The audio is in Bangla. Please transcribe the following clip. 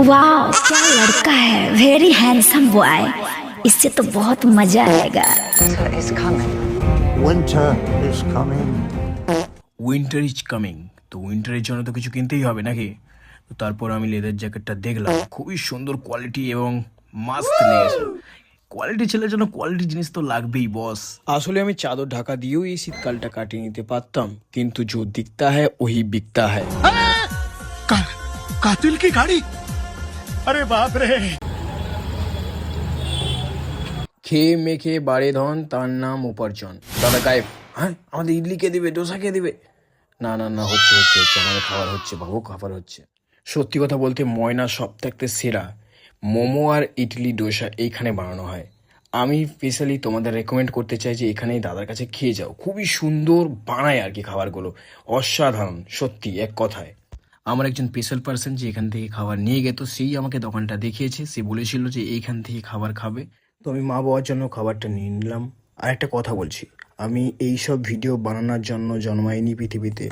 वाह क्या लड़का है, वेरी हैंडसम बॉय। इससे तो बहुत मजा आएगा। Winter is coming. Winter is coming. তো উইন্টারের জন্য তো কিছু কিনতেই হবে নাকি। তো তারপর আমি লেদার জ্যাকেটটা দেখলাম, খুবই সুন্দর কোয়ালিটি এবং মাস্ত লেগেছে। কোয়ালিটি ছেলের জন্য কোয়ালিটি জিনিস তো লাগবেই বস। আসলে আমি চাদর ঢাকা দিয়েও এই শীতকালটা কাটিয়ে নিতে পারতাম, কিন্তু जो दिखता है वही बिकता है। कातिल की गाड़ी। अरे बाप रे। খেয়ে মেখে বাড়ে ধন, তার নাম উপার্জন। দাদা গায়েব। হ্যাঁ, আমাদের ইডলি কে দিবে, ডোসা কে দিবে? না না না, হচ্ছে হচ্ছে হচ্ছে, আমাদের খাবার হচ্ছে বাবু, খাবার হচ্ছে। সত্যি কথা বলতে ময়না সব থাকতে সেরা মোমো আর ইডলি ডোসা এইখানে বানানো হয়। আমি স্পেশালি তোমাদের রেকমেন্ড করতে চাই যে এখানেই দাদার কাছে খেয়ে যাও, খুবই সুন্দর বানায় আর কি খাবারগুলো, অসাধারণ সত্যি এক কথায়। আমার একজন স্পেশাল পার্সন যে এখান থেকে খাবার নিয়ে গেত, সেই আমাকে দোকানটা দেখিয়েছে। সে বলেছিল যে এইখান থেকে খাবার খাবে, তো আমি মা বাবার জন্য খাবারটা নিয়ে নিলাম। আর একটা কথা বলছি, আমি এই সব ভিডিও বানানোর জন্য জন্মাইনি পৃথিবীতে।